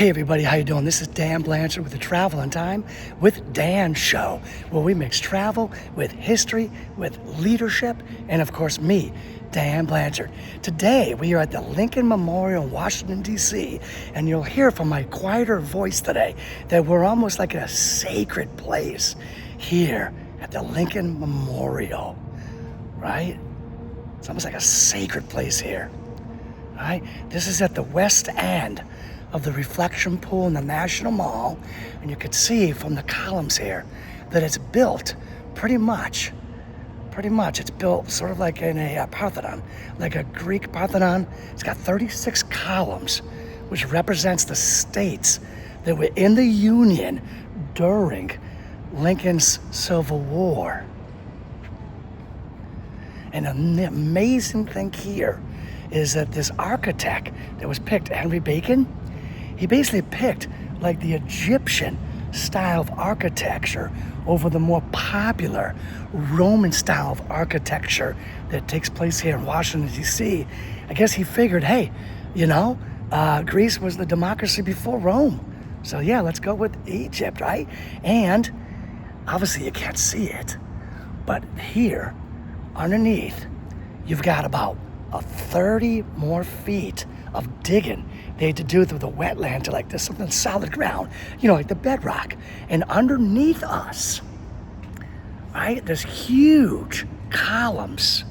Hey everybody, how you doing? This is Dan Blanchard with the Travel in Time with Dan Show, where we mix travel with history, with leadership, and of course me, Dan Blanchard. Today we are at the Lincoln Memorial in Washington, D.C., and you'll hear from my quieter voice today that we're almost like in a sacred place here at the Lincoln Memorial, right? It's almost like a sacred place here, right? This is at the west end of the reflection pool in the National Mall, and you could see from the columns here that it's built pretty much it's built sort of like in a Parthenon, like a Greek Parthenon. It's got 36 columns, which represents the states that were in the Union during Lincoln's Civil War. And the amazing thing here is that this architect that was picked, Henry Bacon, he basically picked like the Egyptian style of architecture over the more popular Roman style of architecture that takes place here in Washington, D.C. I guess he figured, hey, Greece was the democracy before Rome. So yeah, let's go with Egypt, right? And obviously you can't see it, but here underneath, you've got about 30 more feet of digging they had to do through the wetland to like this something solid ground, like the bedrock. And underneath us, right, there's huge columns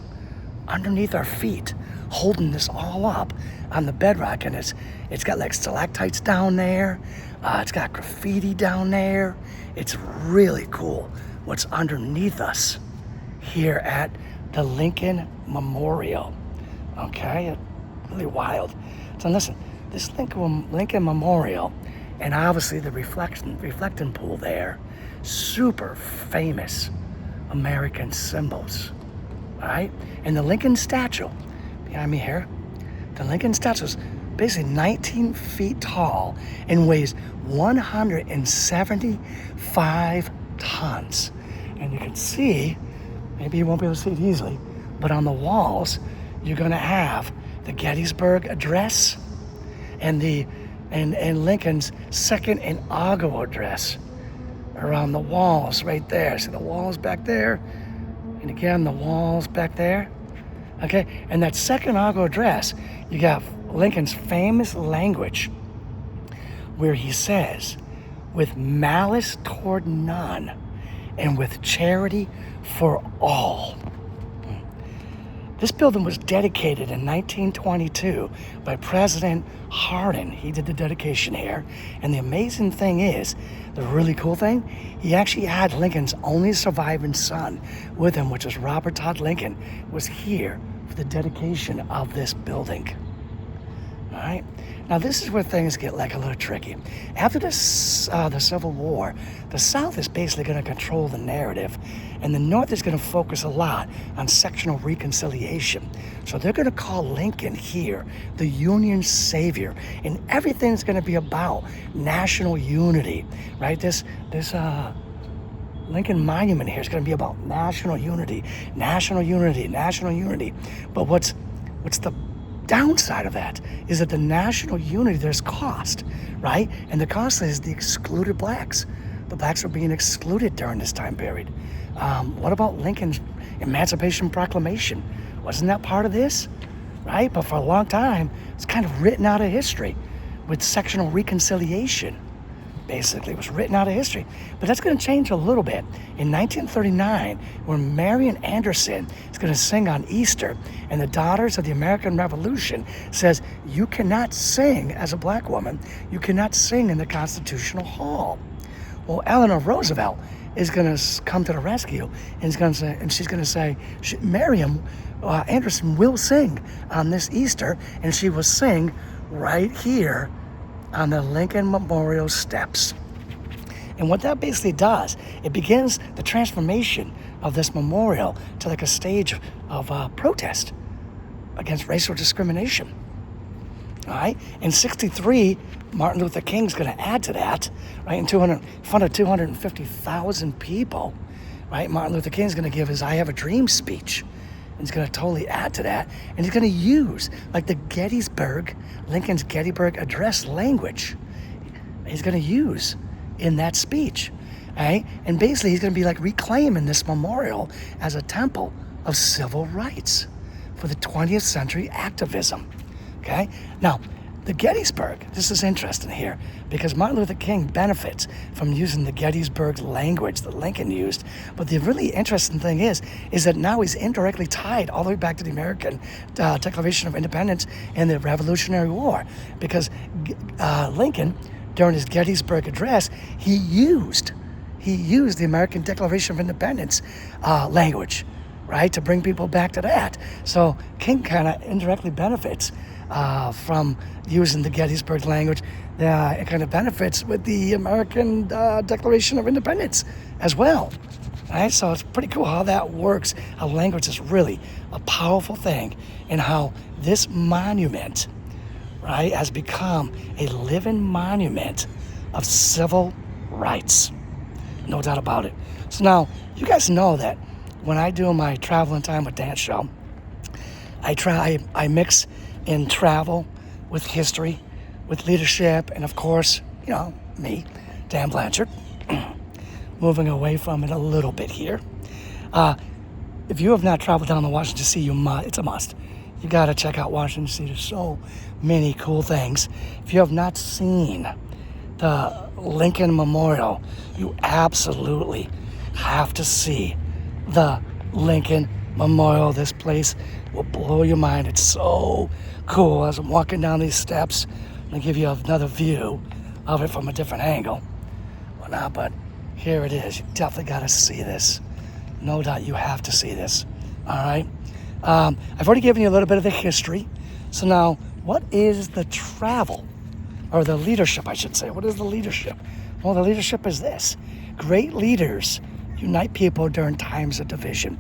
underneath our feet holding this all up on the bedrock. And it's got like stalactites down there. It's got graffiti down there. It's really cool what's underneath us here at the Lincoln Memorial. Okay, really wild. So listen, this Lincoln Memorial, and obviously the reflecting pool there, super famous American symbols, all right? And the Lincoln statue behind me here, the Lincoln statue is basically 19 feet tall and weighs 175 tons. And you can see, maybe you won't be able to see it easily, but on the walls, you're gonna have the Gettysburg Address and Lincoln's second inaugural address around the walls right there. See the walls back there? And again, the walls back there. Okay, and that second inaugural address, you got Lincoln's famous language where he says, with malice toward none and with charity for all. This building was dedicated in 1922 by President Hardin. He did the dedication here. And the amazing thing is, the really cool thing, he actually had Lincoln's only surviving son with him, which is Robert Todd Lincoln, was here for the dedication of this building. All right. Now this is where things get like a little tricky. After the Civil War, the South is basically going to control the narrative, and the North is going to focus a lot on sectional reconciliation. So they're going to call Lincoln here the Union Savior, and everything's going to be about national unity, right? This Lincoln Monument here is going to be about national unity, national unity, national unity. But what's the downside of that is that the national unity, there's cost, right? And the cost is the excluded blacks. The blacks were being excluded during this time period. What about Lincoln's Emancipation Proclamation? Wasn't that part of this, right? But for a long time, it's kind of written out of history with sectional reconciliation. Basically, it was written out of history. But that's going to change a little bit. In 1939, when Marian Anderson is going to sing on Easter, and the Daughters of the American Revolution says, you cannot sing as a black woman, you cannot sing in the Constitutional Hall. Well, Eleanor Roosevelt is going to come to the rescue, and she's going to say, Marian Anderson will sing on this Easter, and she will sing right here on the Lincoln Memorial steps. And what that basically does, it begins the transformation of this memorial to like a stage of protest against racial discrimination. All right? In 1963, Martin Luther King's going to add to that, right? In front of 250,000 people, right? Martin Luther King's going to give his I Have a Dream speech. And he's going to totally add to that. And he's going to use like the Lincoln's Gettysburg Address language. he's going to use in that speech. Right? And basically, he's going to be like reclaiming this memorial as a temple of civil rights for the 20th century activism. Okay? Now, the Gettysburg, this is interesting here, because Martin Luther King benefits from using the Gettysburg language that Lincoln used. But the really interesting thing is that now he's indirectly tied all the way back to the American Declaration of Independence and the Revolutionary War, because Lincoln, during his Gettysburg address, he used the American Declaration of Independence language, right, to bring people back to that. So King kind of indirectly benefits from using the Gettysburg language. It kind of benefits with the American Declaration of Independence as well. Right? So it's pretty cool how that works, how language is really a powerful thing, and how this monument, right, has become a living monument of civil rights. No doubt about it. So now, you guys know that when I do my Traveling Time with Dan show, I mix in travel with history, with leadership, and of course, me, Dan Blanchard, moving away from it a little bit here. If you have not traveled down to Washington, D.C., it's a must. You got to check out Washington, D.C. There's so many cool things. If you have not seen the Lincoln Memorial, you absolutely have to see the Lincoln Memorial. This place will blow your mind. It's so cool. As I'm walking down these steps, I'm going to give you another view of it from a different angle. But here it is. You definitely got to see this. No doubt you have to see this. All right? I've already given you a little bit of the history. So now, what is the travel? Or the leadership, I should say. What is the leadership? Well, the leadership is this. Great leaders unite people during times of division.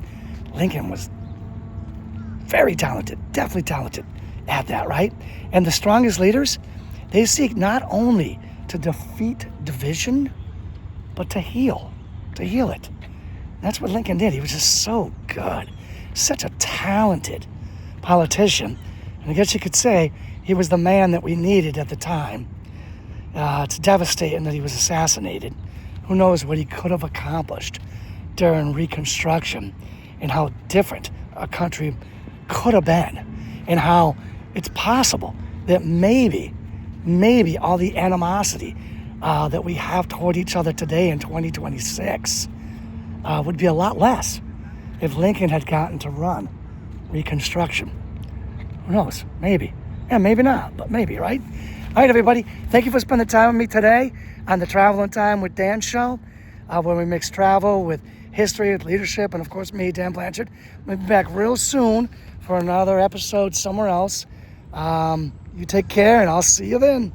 Lincoln was very talented, definitely talented at that, right? And the strongest leaders, they seek not only to defeat division, but to heal it. That's what Lincoln did. He was just so good. Such a talented politician. And I guess you could say he was the man that we needed at the time. It's devastating that he was assassinated. Who knows what he could have accomplished during Reconstruction, and how different a country could have been, and how it's possible that maybe all the animosity that we have toward each other today in 2026 would be a lot less if Lincoln had gotten to run Reconstruction. Who knows? Maybe. Yeah, maybe not, but maybe, right? All right, everybody. Thank you for spending time with me today on the Traveling Time with Dan show, where we mix travel with history, with leadership, and of course me, Dan Blanchard. We'll be back real soon for another episode somewhere else. You take care, and I'll see you then.